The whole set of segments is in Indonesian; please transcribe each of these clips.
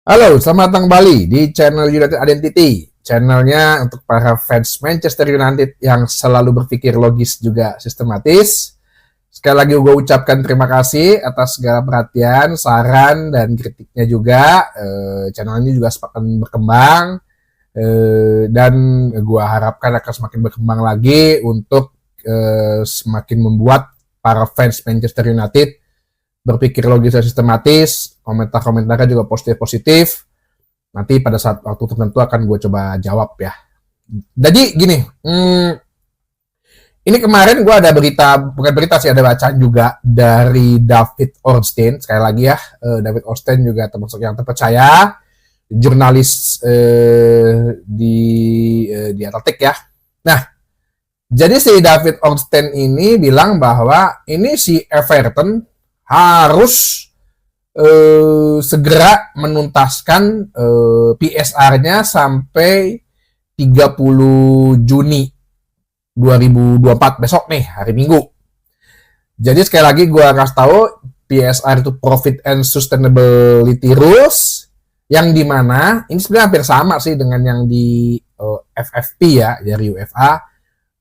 Halo, selamat datang kembali di channel United Identity. Channelnya untuk para fans Manchester United yang selalu berpikir logis juga sistematis. Sekali lagi gue ucapkan terima kasih atas segala perhatian, saran, dan kritiknya juga. Channel ini juga semakin berkembang. Dan gue harapkan akan semakin berkembang lagi untuk semakin membuat para fans Manchester United berpikir logis dan sistematis, komentar-komentarnya juga positif-positif. Nanti pada saat waktu tertentu akan gue coba jawab ya. Jadi gini, ini kemarin gue ada berita, bukan berita sih, ada bacaan juga dari David Ornstein. Sekali lagi ya, David Ornstein juga termasuk yang terpercaya, jurnalis di Atletik ya. Nah, jadi si David Ornstein ini bilang bahwa ini si Everton harus segera menuntaskan PSR-nya sampai 30 Juni 2024 besok nih, hari Minggu. Jadi sekali lagi gue kasih tahu, PSR itu Profit and Sustainability Rules, yang dimana ini sebenarnya hampir sama sih dengan yang di FFP ya, dari UEFA,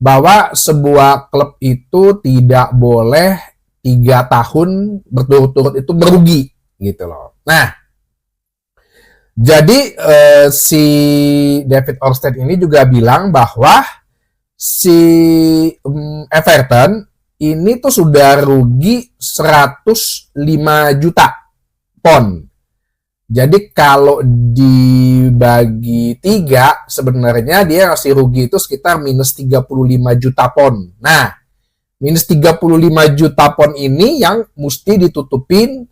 bahwa sebuah klub itu tidak boleh 3 tahun berturut-turut itu merugi gitu loh. Nah, jadi si David Ornstein ini juga bilang bahwa si Everton ini tuh sudah rugi 105 juta pon. Jadi kalau dibagi 3 sebenarnya dia masih rugi itu sekitar minus 35 juta pon. Nah, minus 35 juta pon ini yang mesti ditutupin,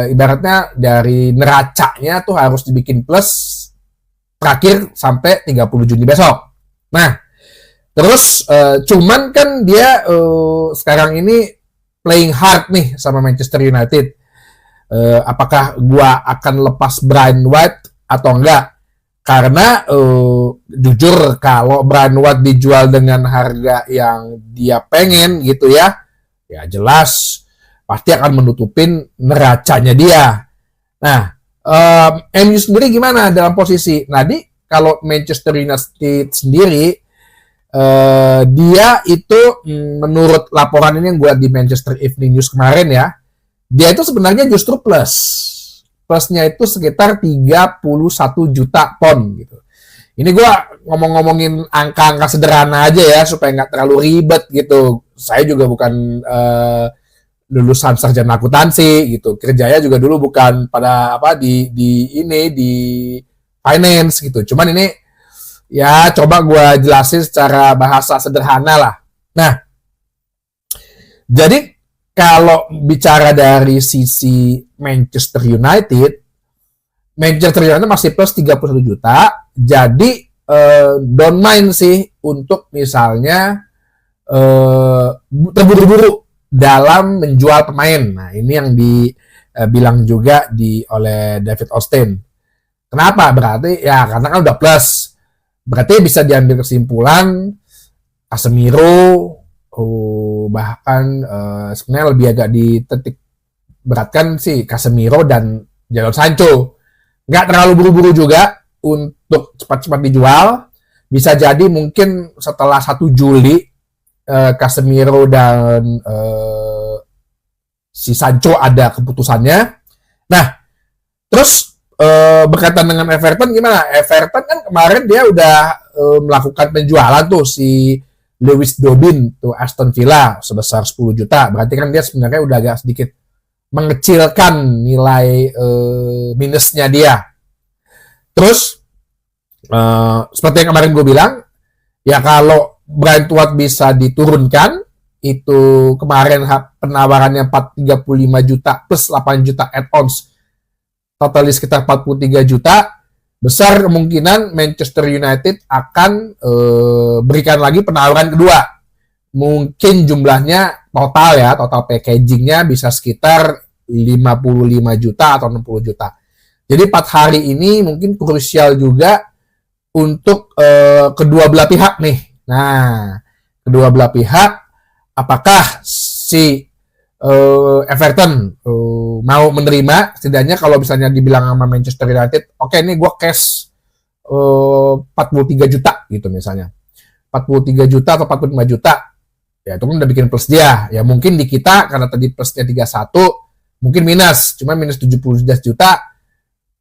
ibaratnya dari neracanya tuh harus dibikin plus terakhir sampai 30 Juni besok. Nah, terus cuman kan dia sekarang ini playing hard nih sama Manchester United. Apakah gua akan lepas Brian White atau enggak? Karena jujur kalau Brian White dijual dengan harga yang dia pengen gitu ya jelas pasti akan menutupin neracanya dia. Nah, MU sendiri gimana dalam posisi? Nah, kalau Manchester United sendiri, dia itu menurut laporan ini yang gue di Manchester Evening News kemarin ya, dia itu sebenarnya justru plusnya itu sekitar 31 juta pon gitu. Ini gue ngomongin angka-angka sederhana aja ya supaya nggak terlalu ribet gitu. Saya juga bukan lulusan sarjana akuntansi gitu. Kerjanya juga dulu bukan pada di finance gitu. Cuman ini ya coba gue jelasin secara bahasa sederhana lah. Nah, jadi kalau bicara dari sisi Manchester United masih plus 31 juta. Jadi don't mind sih untuk misalnya terburu-buru dalam menjual pemain. Nah, ini yang dibilang juga oleh David Ornstein. Kenapa? Berarti ya karena kan udah plus. Berarti bisa diambil kesimpulan Casemiro bahkan sebenarnya lebih agak dititik beratkan sih Casemiro dan Jadon Sancho. Nggak terlalu buru-buru juga untuk cepat-cepat dijual. Bisa jadi mungkin setelah 1 Juli Casemiro dan si Sancho ada keputusannya. Nah, terus berkaitan dengan Everton gimana? Everton kan kemarin dia udah melakukan penjualan tuh si Lewis Dobbin tuh Aston Villa sebesar 10 juta. Berarti kan dia sebenarnya udah agak sedikit mengecilkan nilai minusnya dia. Terus seperti yang kemarin gue bilang, ya kalau Brian White bisa diturunkan, itu kemarin penawarannya 35 juta plus 8 juta add-ons, totalnya sekitar 43 juta. Besar kemungkinan Manchester United akan berikan lagi penawaran kedua. Mungkin jumlahnya total packagingnya bisa sekitar 55 juta atau 60 juta. Jadi 4 hari ini mungkin krusial juga untuk kedua belah pihak nih. Nah, kedua belah pihak, apakah si Everton mau menerima, setidaknya kalau misalnya dibilang sama Manchester United, oke nih gue cash 43 juta gitu misalnya. 43 juta atau 45 juta. Ya itu kan udah bikin plus dia. Ya mungkin di kita karena tadi plusnya 31 mungkin minus, cuma minus 70 juta.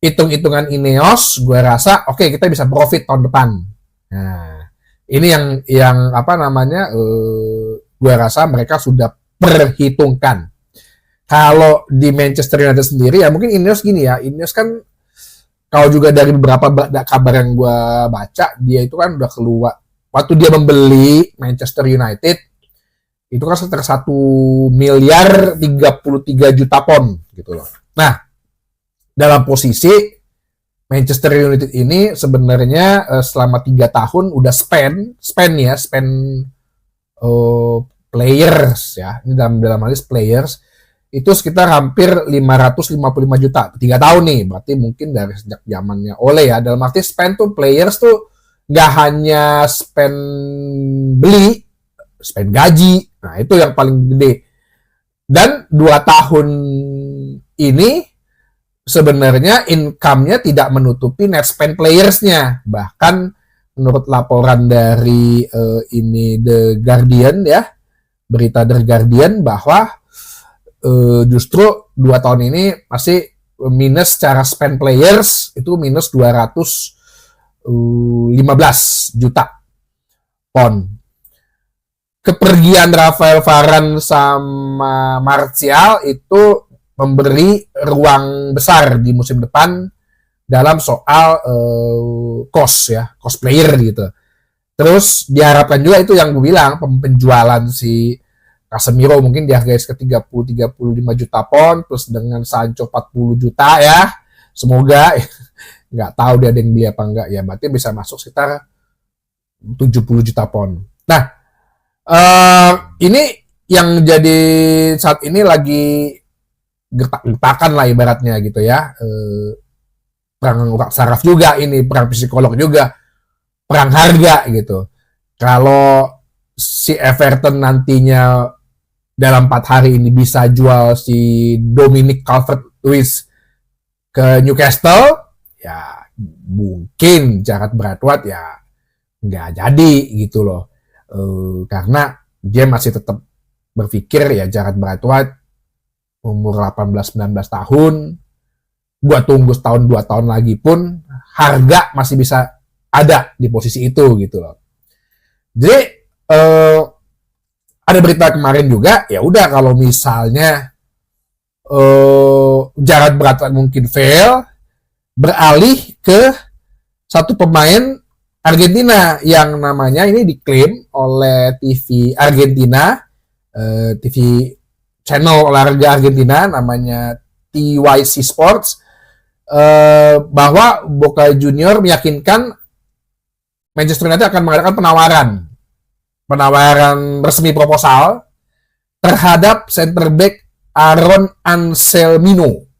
Hitung-hitungan Ineos, gue rasa oke, kita bisa profit tahun depan. Nah, ini yang apa namanya? Gue rasa mereka sudah perhitungkan. Kalau di Manchester United sendiri ya mungkin Ineos gini ya. Ineos kan kalau juga dari beberapa kabar yang gue baca, dia itu kan udah keluar waktu dia membeli Manchester United itu kan sekitar 1 miliar 33 juta pound gitu loh. Nah, dalam posisi Manchester United ini sebenarnya selama 3 tahun udah spend players ya. Ini dalam hal players itu sekitar hampir 555 juta. 3 tahun nih, berarti mungkin dari sejak zamannya Ole ya. Dalam arti spend tuh players tuh nggak hanya spend beli, spend gaji. Nah, itu yang paling gede. Dan 2 tahun ini sebenarnya income-nya tidak menutupi net spend players-nya. Bahkan menurut laporan dari ini The Guardian ya, berita The Guardian bahwa justru 2 tahun ini masih minus secara spend players itu minus 215 juta pound. Kepergian Rafael Varane sama Martial itu memberi ruang besar di musim depan dalam soal cost player gitu. Terus diharapkan juga itu yang gue bilang, penjualan si Casemiro mungkin dihargai ke 30-35 juta pound plus dengan Sancho 40 juta ya. Semoga nggak tahu dia ada yang beli apa enggak ya, berarti bisa masuk sekitar 70 juta pound. Nah, ini yang jadi saat ini lagi gertak-gertakan lah ibaratnya gitu ya. Perang saraf juga ini, perang psikolog juga, perang harga gitu. Kalau si Everton nantinya dalam 4 hari ini bisa jual si Dominic Calvert-Lewin ke Newcastle, ya mungkin Jarrad Braithwaite ya nggak jadi gitu loh. Karena dia masih tetap berpikir ya Jarrad Braithwaite umur 18-19 tahun, gua tunggu setahun 2 tahun lagi pun harga masih bisa ada di posisi itu gitu loh. Jadi ada berita kemarin juga, ya udah kalau misalnya Jarrad Braithwaite mungkin fail, beralih ke satu pemain Argentina yang namanya ini diklaim oleh TV Argentina, TV channel olahraga Argentina namanya TYC Sports, bahwa Boca Junior meyakinkan Manchester United akan mengadakan penawaran resmi proposal terhadap center back Aaron Anselmino.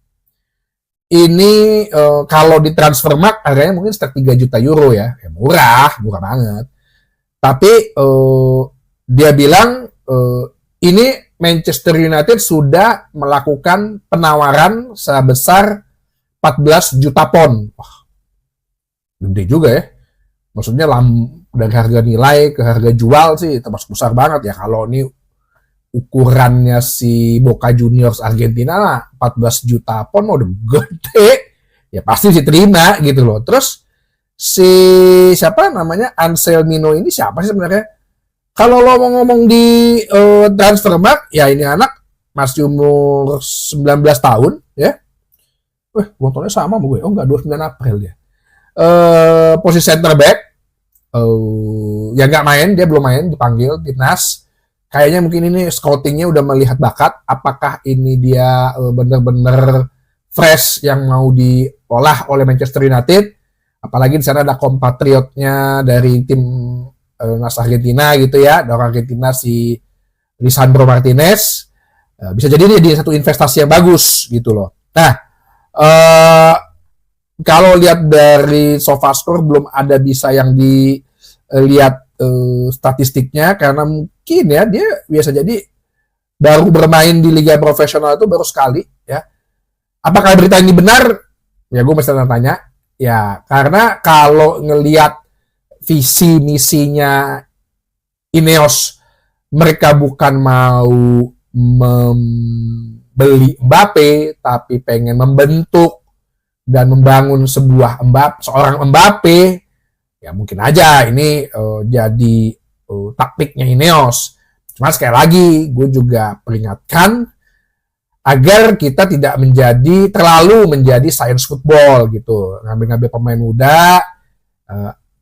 Ini kalau di Transfermarkt harganya mungkin sekitar 3 juta euro ya. Murah banget. Tapi dia bilang ini Manchester United sudah melakukan penawaran sebesar 14 juta pound. Wah, gede juga ya. Maksudnya dari harga nilai ke harga jual sih termasuk besar banget ya. Kalau ini ukurannya si Boca Juniors Argentina lah 14 juta pound udah gede, ya pasti diterima gitu loh. Terus si siapa namanya Anselmino ini siapa sih sebenarnya? Kalau lo mau ngomong di Transfermarkt, ya ini anak masih umur 19 tahun ya. Ulang tahunnya sama sama gue. Oh enggak, 29 April dia. Posisi center back, ya nggak main, dia belum main, dipanggil timnas. Kayaknya mungkin ini scoutingnya udah melihat bakat, apakah ini dia benar-benar fresh yang mau diolah oleh Manchester United, apalagi di sana ada kompatriotnya dari tim Nas Argentina gitu ya, dari Argentina si Lisandro Martinez, bisa jadi dia satu investasi yang bagus gitu loh. Nah, kalau lihat dari SofaScore belum ada bisa yang dilihat statistiknya karena mungkin ya dia biasa jadi baru bermain di liga profesional itu baru sekali ya. Apakah berita ini benar? Ya gue mesti tanya. Ya karena kalau ngelihat visi misinya Ineos, mereka bukan mau membeli Mbappe, tapi pengen membentuk dan membangun seorang Mbappe. Ya mungkin aja ini jadi taktiknya Ineos. Cuma sekali lagi, gue juga peringatkan agar kita tidak terlalu menjadi science football gitu, ngambil pemain muda,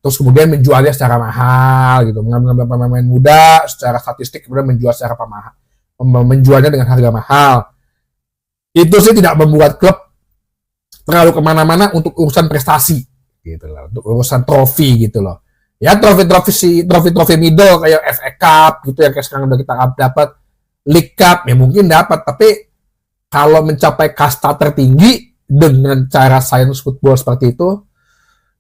terus kemudian menjualnya secara mahal gitu, mengambil pemain muda secara statistik kemudian menjual secara mahal, menjualnya dengan harga mahal. Itu sih tidak membuat klub terlalu kemana-mana untuk urusan prestasi gitu loh, untuk urusan trofi gitu loh. Ya trofi middle kayak FA Cup gitu yang kayak sekarang udah kita dapat, League Cup ya mungkin dapat, tapi kalau mencapai kasta tertinggi dengan cara science football seperti itu,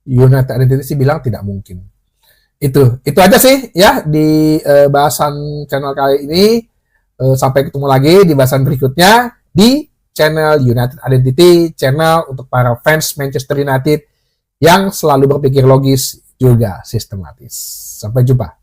United Identity sih bilang tidak mungkin. Itu aja sih ya di bahasan channel kali ini. Sampai ketemu lagi di bahasan berikutnya di channel United Identity, channel untuk para fans Manchester United yang selalu berpikir logis juga sistematis. Sampai jumpa.